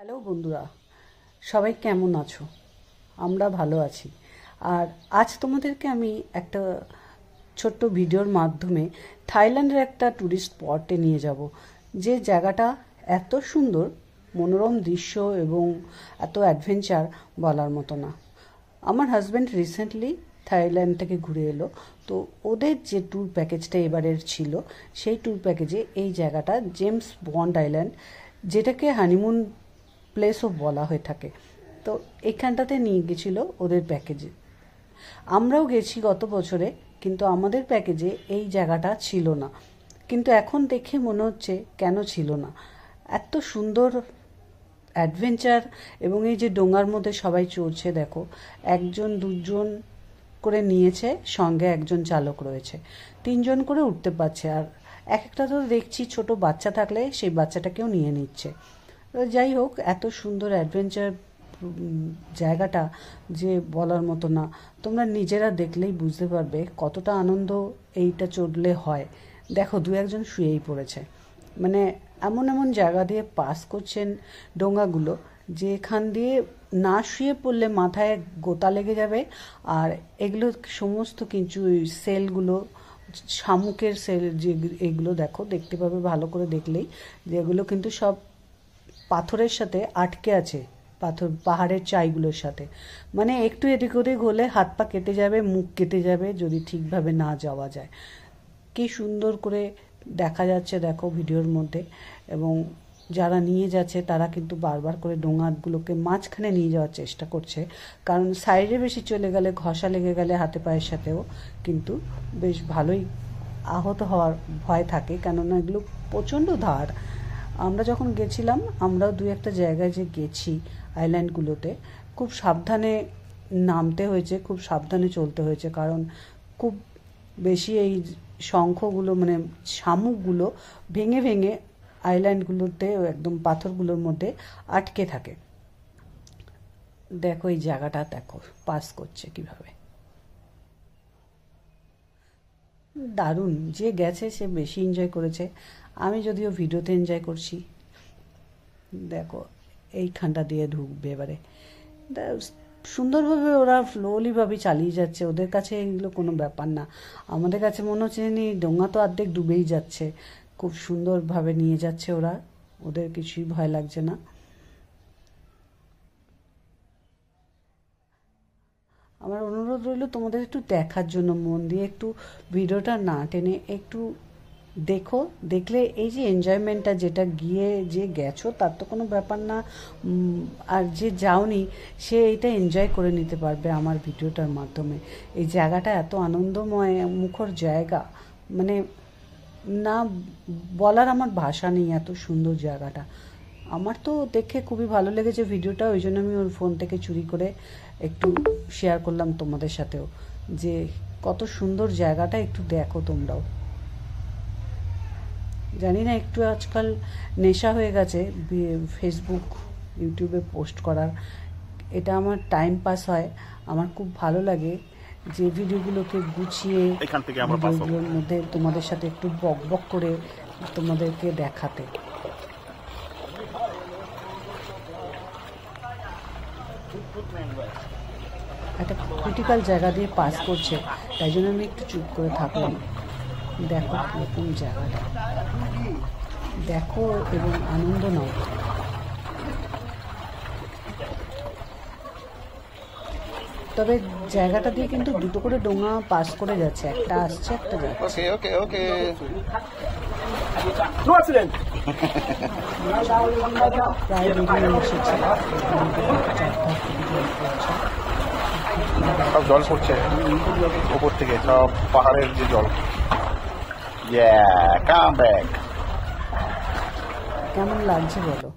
Hello বন্ধুরা, সবাই কেমন আছো? আমরা ভালো আছি। আর আজ তোমাদেরকে আমি একটা ছোট্ট ভিডিওর মাধ্যমে থাইল্যান্ডের একটা ট্যুরিস্ট স্পটে নিয়ে যাব, যে জায়গাটা এত সুন্দর, মনোরম দৃশ্য এবং এত অ্যাডভেঞ্চার বলার মতো না। আমার হাজব্যান্ড রিসেন্টলি থাইল্যান্ড থেকে ঘুরে এলো, তো ওদের যে ট্যুর প্যাকেজটা এবারের ছিল, সেই ট্যুর প্যাকেজে এই জায়গাটা জেমস বন্ড আইল্যান্ড, যেটাকে হানিমুন প্লেসও বলা হয়ে থাকে, তো এইখানটাতে নিয়ে গেছিল ওদের প্যাকেজে। আমরাও গেছি গত বছরে, কিন্তু আমাদের প্যাকেজে এই জায়গাটা ছিল না। কিন্তু এখন দেখে মনে হচ্ছে কেন ছিল না। এত সুন্দর অ্যাডভেঞ্চার, এবং এই যে ডোঙার মধ্যে সবাই চড়ছে, দেখো একজন দুজন করে নিয়েছে, সঙ্গে একজন চালক রয়েছে, তিনজন করে উঠতে পারছে। আর এক একটা তো দেখছি ছোট বাচ্চা থাকলে সেই বাচ্চাটাকেও নিয়ে নিচ্ছে। যাই হোক, এত সুন্দর অ্যাডভেঞ্চার জায়গাটা যে বলার মতো না। তোমরা নিজেরা দেখলেই বুঝতে পারবে কতটা আনন্দ এইটা চড়লে হয়। দেখো দু একজন শুয়েই পড়েছে, মানে এমন এমন জায়গা দিয়ে পাস করছেন ডোঙাগুলো, যেখান দিয়ে না শুয়ে পড়লে মাথায় গোতা লেগে যাবে। আর এগুলো সমস্ত কিছু সেলগুলো, শামুকের সেল, যে এগুলো দেখো দেখতে পাবে ভালো করে দেখলেই, যেগুলো কিন্তু সব পাথরের সাথে আটকে আছে, পাহাড়ের চাইগুলোর সাথে। মানে একটু এদিক ওদিক হলে হাত পা কেটে যাবে, মুখ কেটে যাবে যদি ঠিকভাবে না যাওয়া যায়। কি সুন্দর করে দেখা যাচ্ছে দেখো ভিডিওর মধ্যে। এবং যারা নিয়ে যাচ্ছে তারা কিন্তু বারবার করে ডোঙাগুলোকে মাঝখানে নিয়ে যাওয়ার চেষ্টা করছে, কারণ সাইডে বেশি চলে গেলে, ঘষা লেগে গেলে হাতে পায়ের সাথেও কিন্তু বেশ ভালোই আহত হওয়ার ভয় থাকে, কেননা এগুলো প্রচণ্ড ধার। আমরা যখন গেছিলাম, আমরাও দু একটা জায়গায় যে গেছি আইল্যান্ডগুলোতে, খুব সাবধানে নামতে হয়েছে, খুব সাবধানে চলতে হয়েছে, কারণ খুব বেশি এই শঙ্খগুলো, মানে শামুকগুলো ভেঙে ভেঙে আইল্যান্ডগুলোতে একদম পাথরগুলোর মধ্যে আটকে থাকে। দেখো এই জায়গাটা দেখো পাস করছে কিভাবে, দারুণ। যে গেছে সে বেশি এনজয় করেছে, আমি যদিও ভিডিওতে এনজয় করছি। দেখো এইখানটা দিয়ে ঢুকবে এবারে, সুন্দরভাবে ওরা স্লোলিভাবে চালিয়ে যাচ্ছে। ওদের কাছে এগুলো কোনো ব্যাপার না, আমাদের কাছে মনে হচ্ছে ডোঙা তো অর্ধেক ডুবেই যাচ্ছে। খুব সুন্দরভাবে নিয়ে যাচ্ছে ওরা, ওদের কিছুই ভয় লাগছে না। আমার অনুরোধ রইল তোমাদের একটু দেখার জন্য, মন দিয়ে একটু ভিডিওটা না টেনে একটু দেখো। দেখলে এই যে এনজয়মেন্টটা, যেটা গিয়ে যে গেছো তার তো কোনো ব্যাপার না, আর যে যাওনি সে এইটা এনজয় করে নিতে পারবে আমার ভিডিওটার মাধ্যমে। এই জায়গাটা এত আনন্দময় মুখর জায়গা, মানে না বলার আমার ভাষা নেই, এত সুন্দর জায়গাটা। আমার তো দেখে খুবই ভালো লেগেছে ভিডিওটা, ওই জন্য আমি ওর ফোন থেকে চুরি করে একটু শেয়ার করলাম তোমাদের সাথেও, যে কত সুন্দর জায়গাটা, একটু দেখো তোমরাও। জানি না, একটু আজকাল নেশা হয়ে গেছে ফেসবুক ইউটিউবে পোস্ট করার। এটা আমার টাইম পাস হয়, আমার খুব ভালো লাগে যে ভিডিওগুলোকে গুছিয়ে ভিডিওগুলোর মধ্যে তোমাদের সাথে একটু বক বক করে তোমাদেরকে দেখাতে। একটা ক্রিটিক্যাল জায়গা দিয়ে পাস করছে, তাই জন্য আমি একটু চুপ করে থাকলাম। দেখো কিরকম জায়গাটা, দেখো এবং আনন্দ নাও। তবে জায়গাটা দিয়ে কিন্তু দুটো করে ডোঙা পাস করে যাচ্ছে, একটা আসছে একটা যাচ্ছে। ওকে ওকে প্রায় বেরিয়ে এসেছে, সব জল পড়ছে উপর থেকে, সব পাহাড়ের যে জল। কেমন লাগছে বলো?